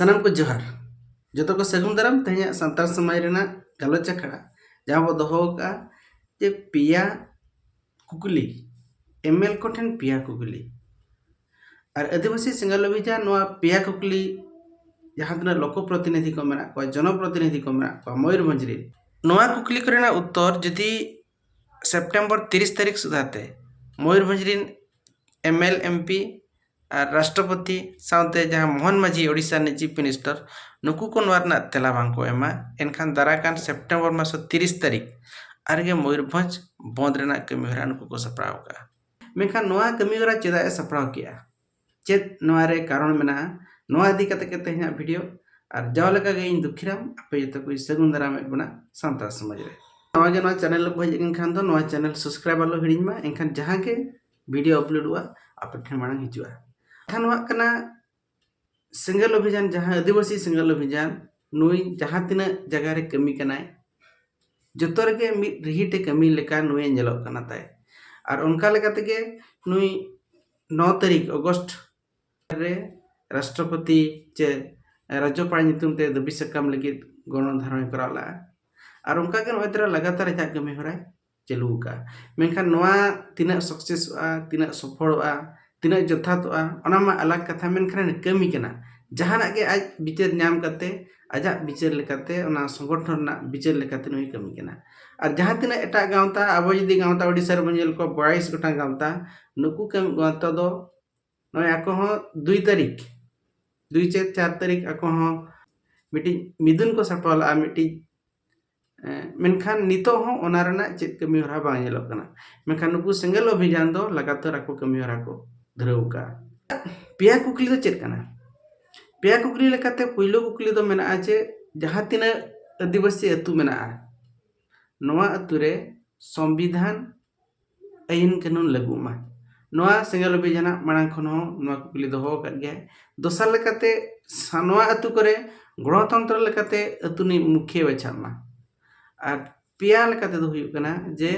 सनम को जोहार जो को सगुन दाराम तेज सानतार समाज गलोच अखड़ा जहाँ बो दोहो का जे पिया कुकली एमएल को ठेन पिया कुकली और आदिवासी सिंगल अभियान पिया कुकली जहाँ तना लोक प्रतिनिधि को मेना को जनप्रतिनिधि को मेना को मयूरभंज रे नोआ कुकली को उत्तर जदि सेप्टेम्बर 30 तारीख सुधाते मयूरभंज रे एमएल एमपी और राष्ट्रपति साउते जहाँ मोहन माझी ओडिशा ने चीफ मिनिस्टर नुकू को तेला बांको एमा एनखान दाराकान सेप्टेम्बर मास 30 तारीख आरगे मयूरभंज बंद रेना कमीहरा नुकू को सपड़ाव का मेखान नोआ कमीहरा चेदा सपड़ाव किया चेद नोआरे कारण मेना नोआ इदी कते के तेहना वीडियो और जावलेका गे इन दुखिराम आपे जतो को सगुन दाराम बना सानतार समाज रे नोआ गे नोआ चैनल को हजन खान दो नोआ चैनल सब्सक्राइब आलो हिडिन मा एनखान जहाँ के वीडियो अपलोड हुआ आपे ठेन मांग हिजुआ खाना सिंगल अभियान जहाँ आदिवासी सिंगल अभियान नुई जहाँ तीना जगह रे कमी कनाय जतो रे मिद रिहिटे कमी लेका नुई नेलोग कना ताय और उनका लेका तेगे नुई 9 तारीख अगस्त रे राष्ट्रपति चे राज्यपाल नितुम ते दबी सकम लगी गण धारण कराला और उनका के नोतरा लगातार जा कमी होराय चलू का मेनखान नोआ तीना सक्सेस तीना सफलवा तीना जथातोआ ओनामा अलग कथा मेनखान कमी कना जहाना के आज विचार नाम करते आजा विचार लेकाते ओना संगठन ना विचार लेकाते नुई कमी कना और जहाँ तीना एटा गावता अब यदि गावता ओडिसा रे बंजल को 22 गोटा गावता नुकू कम गावता दो नय आको हो 2 तारीख 2 से 4 तारीख आको हो मिटी मिदुन को सफल मिटी मेनखान नितो हो ओना रना चेत कमी हरा बा नेलो कना मेनखान नुकू सिंगल अभियान दो लगातार आको कमी हरा को धरौका पिया कुकली दो चेत कना पिया कुकली लेकाते पहिलो कुकली दो मेना जे जहाँ तीना आदिवासी अतु मेना नोआ अतु रे संविधान आईन कानून लागू मा नोआ सिंगल अभियान मांग खन हो नोआ कुकली दो कर गया दोसर लेकाते नोआ अतु करे गणतंत्र लेकाते अतुनी मुख्य बचा मा और पिया लेकाते दो हुयु कना जे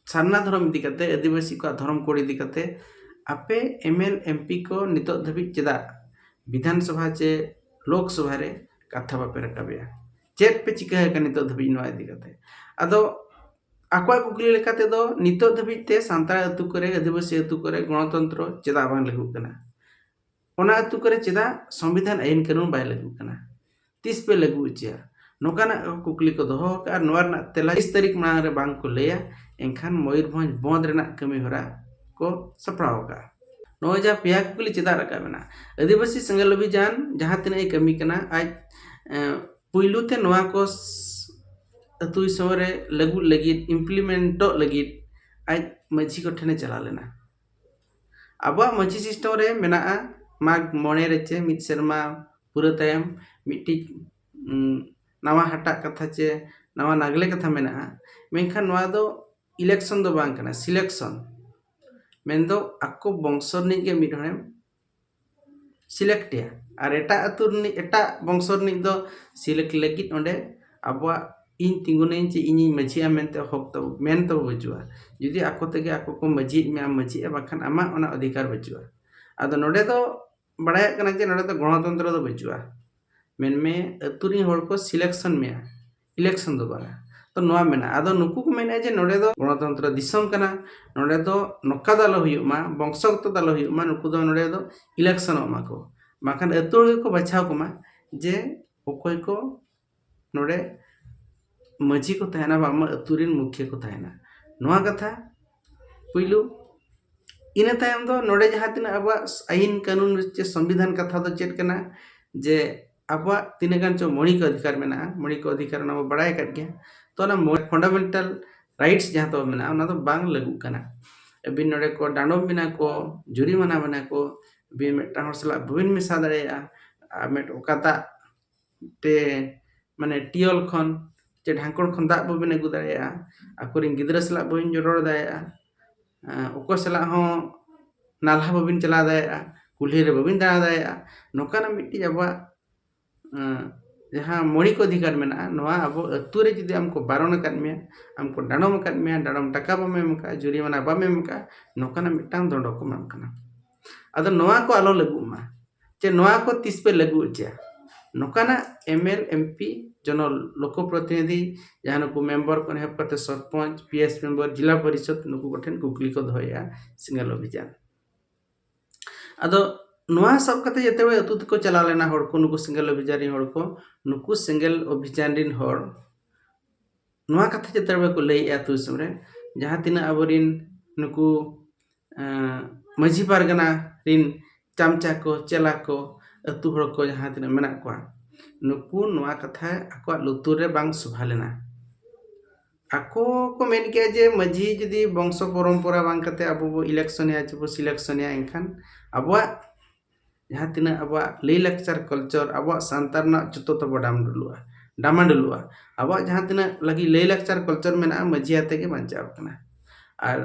सारना धर्म इदी करते आदिवासी को धर्म कोड इदी करते आपे एमएल एमपी को नितो धबी चेदा विधानसभा चे लोकसभा रे कथा बापे रकाबिया चेत पे चिका का नितो धबी नोआ इदी करते अदो आकवा कुकली लेकाते दो नितो धबी ते सांतार अतु करे आदिवासी अतु करे गणतंत्र चेदा बांग लागू कना ओना अतु करे चेदा संविधान आईन कानून बाय लागू कना तीस पे लागू चिया नोकाना कुकली को दोहो का नोरना तेला 30 तारीख मांग रे बांग को लेया एनखान मयूरभंज बंद रेना कमी होरा को सपड़ाव का नो जा पिया कुकली चेदा रका मेना आदिवासी सिंगल अभियान जहाँ तीना कमी कना आज पुइलुते नोआ को अतु समरे लागू लगित इम्प्लीमेंटो लगित आज माझी को ठेने चला लेना अब माझी सिस्टम रे मेना माग मणे रेचे मिद शर्मा पूरा तायम मिट्टी नवा हटा कथा चे नवा नागले कथा मेना मेनखान नोआ दो इलेक्शन दो बांग कना सिलेक्शन मेंदो आको बंशरनी के मिडहणे सिलेक्ट या और एटा अतुरनी एटा बंशरनी दो सिलेक्ट लगित ओंडे आबवा इन तिंगुने चे इनी मझिया मेनते हक तो मेन तो बजुआ जुदी आको तेगे आको को मझी मे मझी बाखान आमा ओना अधिकार बजुआ आदो नोडे दो बड़ाय कना जे नोडे दो गणतंत्र दो बजुआ मेन में अतुरी होड़ को सिलेक्शन में इलेक्शन दो बारा तो नोआ मेना आदो नुकू को मेना जे नोडे दो गणतंत्र दिसम कना नोडे दो नोका दालो हुयुमा वंशगत दालो हुयुमा नुकू दो नोडे दो इलेक्शन मा को माखान अतुर को बचाव को मा जे ओकोय को नोडे माझी को तहना बामा अतुरिन मुख्य को तहना नोआ कथा पुइलु इना तायम दो नोडे जहाँ तीना अब आईन कानून चे संविधान कथा दो चेत कना जे अब तीन गान चो मौलिक अधिकार मेना मौलिक अधिकार ना बड़ाय कर गया तो ना फंडामेंटल राइट्स जहाँ तो मेना ओना तो बांग लागू कना अबिन नोडे को डांडोम बिना को जुरिमाना बना को बि मेटा हर सला बबिन मिसा दाड़ेया मेट ओकाता ते माने टियल खन चे ढांकण खन दा बबिन अगु दाड़ेया आकोरिन गिद्रा सला बबिन जरोड़ दाड़ेया ओको सला हो नाल्हा बबिन चला दाड़ेया कुल्ही रे बबिन दाड़ा दाड़ेया नोकाना मिट्टी अब जहाँ मौलिक अधिकार मेना नोआ अब अतु रे जुदी हमको बारण कर में हमको डांडम कर में डांडम टाका बम एम का जुरिमाना बम एम का नोकाना मिटांग दंड को एम कना अदो नोआ को आलो लागू मा चे नोआ को तीस पे लागू होचा नोकाना एमएल एमपी जनो लोक प्रतिनिधि जहाँ नुकु मेंबर को हेल्प करते सरपंच पीएस मेंबर जिला परिषद नुकु कोठेन कुकली को दोया सिंगल अभियान अदो नोआ सब कते जते अतु को चला लेना हड़ को नुकु सिंगल अभियान हड़ को नुकु सिंगल अभियान रिन हड़ नोआ कथा जते को लई अतु समरे जहाँ तिना अबरिन नुकु मझी पारगना रिन चामचा को चला को अतु हड़ को जहाँ तिना मेना को नुकु नोआ कथा आको लुतुर रे बांग सुभा लेना आको को मेन के जे मझी जदी वंश परंपरा बांग कते अब इलेक्शन या जब सिलेक्शन या एनखान अब जहाँ तिना अब लई लेक्चर कल्चर अब सांतार ना जतो तब डामाडुलुआ अब जहाँ तिना लगी लई लेक्चर कल्चर मेना मझी आते के बांचाव कना और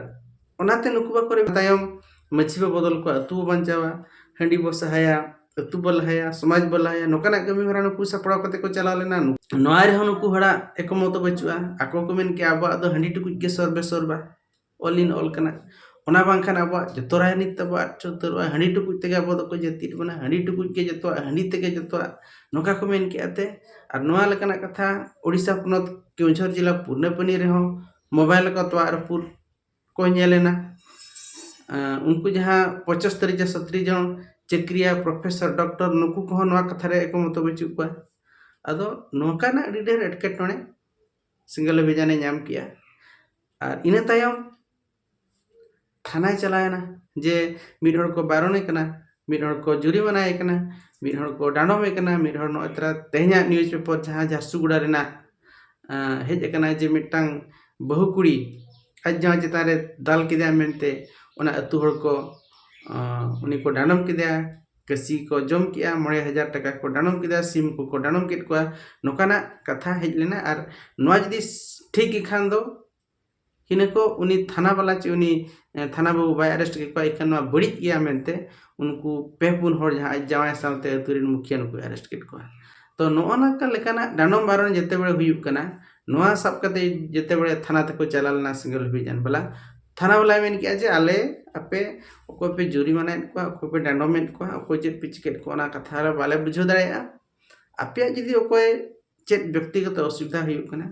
ओनाते नुकु बा करे तायम मझी बदल को अतु बांचावा हंडी बसहाया अतु बलहाया समाज बलहाया नोकाना कमी हरा नुकु सपड़ाव कते को चला लेना नोआ रे नुकु हड़ा एकमत बचुआ आको को मेन के अब दो हंडी टुकुज के सरबा ऑल इन ऑल कना ओना बांखान अब जतो राजनीति तब चतुर हंडी टुकुज तेगे अब को जति बना हंडी टुकुज के जतो हंडी तेगे जतो नोका को मेन के आते और नोआ लेकाना कथा ओडिशा पनत केउझर जिला पुर्णपनी रे हो मोबाइल का तो आरपुर को नेलेना उनको जहाँ 75 या 70 जन चक्रिया प्रोफेसर डॉक्टर नुकु को नोआ कथा रे एकमत बचु को अदो नोकाना अडी ढेर एटकेटोणे सिंगल अभियान नाम किया और इना तायम थाना चलायना जे मिड हड़ को बारणे कना मिड हड़ को जुरिमाना कना मिड हड़ को डांडोमे कना मिड हड़ नो इतरा तेहना न्यूज़ पेपर जहाँ झारसुगुड़ा रेना हेज कना जे मिटांग बहु कुड़ी आज जहाँ चितान रे दाल किदा मेनते ओना अतु हड़ को उनी को डांडम किदा कसी को जम किया 9,000 टका को डांडम किदा सिम को डांडम किद को नोकाना कथा हेज लेना और नोआ जदी ठीक खान दो हिने को उनी थाना वाला चे उनी थाना बाबू बाय अरेस्ट के को इखन नोआ बड़ी गया मेनते उनको पेपुन हड़ जहाँ जावाय सावते अतुरिन मुखिया नुको अरेस्ट किद को तो नोना का लेकाना डांडम बारण जते बड़े हुयुक कना नोआ सब कते जते बड़े थाना तक चला लेना सिंगल अभियान वाला थाना वाला मेन किया जे आले आपे ओको पे जुरिमाना को ओको पे डांडोमेन को ओको चेत पिचकेट को ना कथा रे बाले बुझो दाया आपे जदी ओको चेत व्यक्तिगत असुविधा हुयुक कना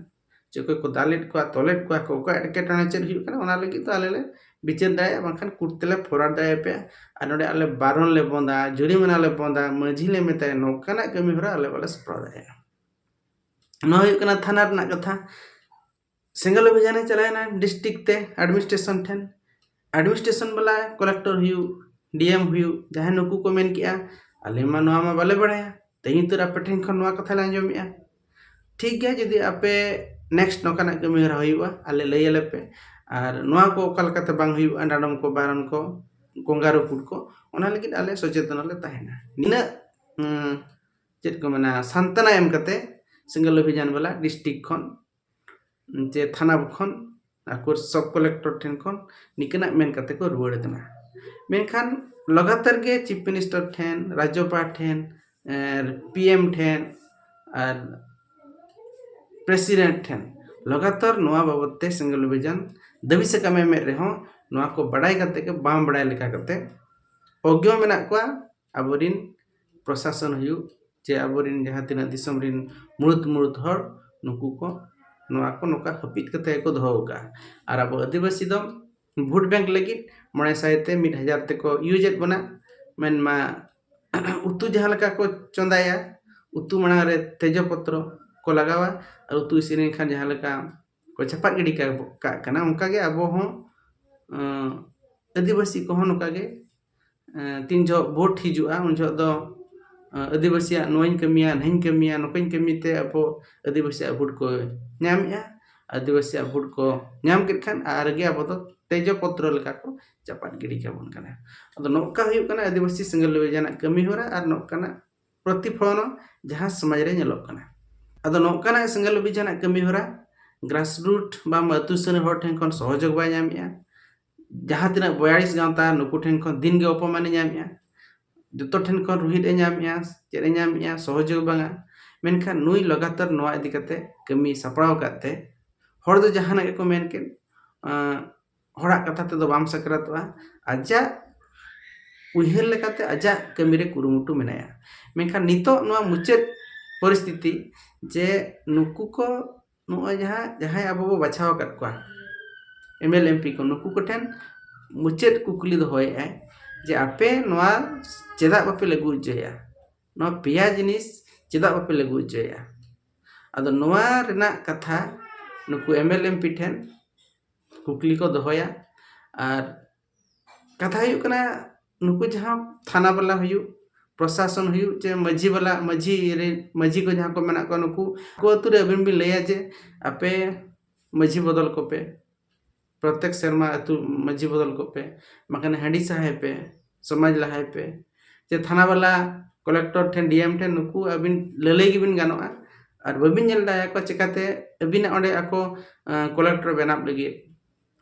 जे को दालेट को तोलेट को ओको एटकेटना चेत हुयुक कना ओना लगी तो आले बिचार दाया बांखान कुर्तेले फोराड दाया पे आ नोडे आले बारन ले बंदा जुरिमाना ले बंदा मझी ले मेता नोकाना कमी हरा आले वाला सप्रा दाया न हुयुक कना थाना रना कथा सिंगल अभियान चलायना डिस्ट्रिक्ट ते एडमिनिस्ट्रेशन ठेन एडमिनिस्ट्रेशन वाला कलेक्टर हुयु डीएम हुयु जहाँ नुकु को मेन किया आले मा नोआ मा बाले बड़ाया तेही तो आपे ठेन खन नोआ कथा लांजमिया ठीक गया जदी आपे नेक्स्ट नोकाना कमी हरा हुयुआ आले लैले पे और नोआ को ओकालकाते बांग हुयुआ डांडम को बारन को गोंगारो पुट को ओना लगित आले सचेतन ले ताहेना निना चेत को मना सांतना एम कते सिंगल अभियान वाला डिस्ट्रिक्ट खन जे थाना खन आको सब कलेक्टर ठेन खन निकना मेन कते को रुवाड़ कना मेनखान लगातार के चीफ मिनिस्टर ठेन राज्यपाल ठेन पीएम ठेन और प्रेसिडेंट ठेन लगातार नोआ बाबते सिंगल अभियान दबी से कमे में रहो नोआ को बड़ाई करते के बाम बड़ाई लेका करते अज्ञ मेना को आबरिन प्रशासन हुयु जे आबरिन जहाँ तिना दिसम रिन मुड़ुत हड़ नुकु को नोआ को नोका हपित कते को दोका और अब आदिवासी दो भोट बैंक लगी 900 ते को यूजेट बना मेनमा उतु जहाँ लका को चंदाया उतु मना रे तेजपत्र को लगावा और उतु इसिन खान जहाँ लका को छपाट गिडी का कना उनका के अब हो आदिवासी को नोका के तीन जो भोट हिजुआ उन जो दो आदिवासी नोइन कमिया नहीं कमिया नोकइन कमीते अब आदिवासी भोट को नामया आदिवासी भोट को नाम के खान आगे अब तो तेजपत्र लेका को चपाट गिडी का बन कना अदो नोका हुयु कना आदिवासी सिंगल अभियान कमी होरा और नोकाना प्रतिफलन जहाँ समाज रे नेलो कना अदो नोकाना सिंगल अभियान कमी होरा ग्रासरूट बा अतुसन हर ठेन खन सहयोग बाय नामया जहाँ तिना 42 गांवता नुकु ठेन खन दिन गे अपमान नामया जतो ठेन खन रुहित नामया चेरे नामया सहयोग बांगा मेनखान नुई लगातार नोआ इदी कते कमी सपड़ाव काते हर दो जहाना के को मेन के हड़ा कथा ते दो बाम सकरातवा आजा उयहर लेकाते आजा कमी रे कुरुमुटु मेनाया मेनखान नितो नोआ मुचाद परिस्थिति जे नुकु को नोआ जहां अब बो बाछाव काट कोआ एमएल एमपी को नुकु को ठेन मुचाद कुकुली दोहय आय जे आपे नोआ चेदा बापे लागू जया नोआ पेया जिनिस चेदा बापे लागू जया आदो नोआ रेना कथा नुकु एमएल एमपी ठेन कुकली को दोहया और कथा हुई कना नुकु जहाँ थाना वाला हुई प्रशासन हुई चे मझी वाला मझी को जहाँ को मेना को नुकु को अतु रे अबिन भी लैया जे आपे मझी बदल को पे प्रत्येक शर्मा अतु मझी बदल को पे मकान हांडी सहाय पे समाज लहाय पे जे थाना वाला कलेक्टर ठेन डीएम ठेन नुकु अबिन ललई गिबिन गानोआ और बबिन नेल दाया को चिकाते अबिन ओंडे आको कलेक्टर बनाब लगी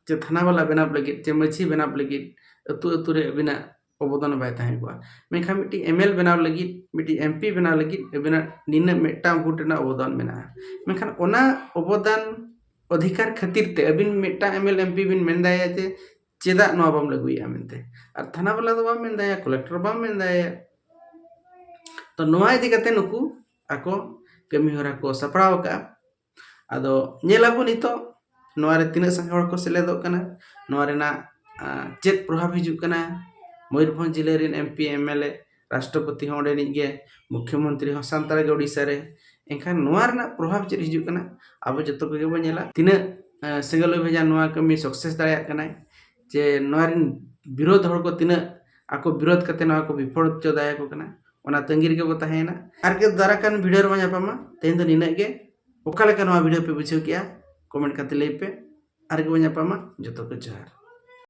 जे थाना वाला बनाब लगी जे मझी बनाब लगी अतु अतु रे अबिना अवदान बाय ताहे को मेखा मिटी एमएल बनाव लगी मिटी एमपी बनाव लगी अबिना निना मेटा भोट ना अवदान मेना मेखान ओना अवदान अधिकार खातिर ते अबिन मेटा एमएल एमपी बिन मेंदाया जे चेदा नो बाम लगुया मेनते और थाना वाला दो बाम मेंदाया कलेक्टर बाम मेंदाया तो नोआ इदि कते नुकु आको कमी होरा को सपड़ाव का आदो नेलाबो नितो नोआ रे तिना संग हड़ को सेलेदो कना नोआ रेना चेक प्रभाव हिजुक कना मयूरभंज जिले रेन एमपी एमएलए राष्ट्रपति हों गे मुख्यमंत्री हों सानताल ओडिशा रे एनखान नोआ रेना प्रभाव चेक हिजुक कना अब जतो को गेबो नेला तिना सिंगल भेजा नोआ कमी सक्सेस दाया कना जे नोआ रेन विरोध हड़ को तिना आको विरोध कते नोआ को विफल चो दाया को कना ओना तंगीर के बो ताहेना आर के दारा कान वीडियो रे मापमा तेन दो निना गे ओका लेका नोआ वीडियो पे बुझेव किया कमेंट कते लई पे आर के बो मापमा जतो को जोहार।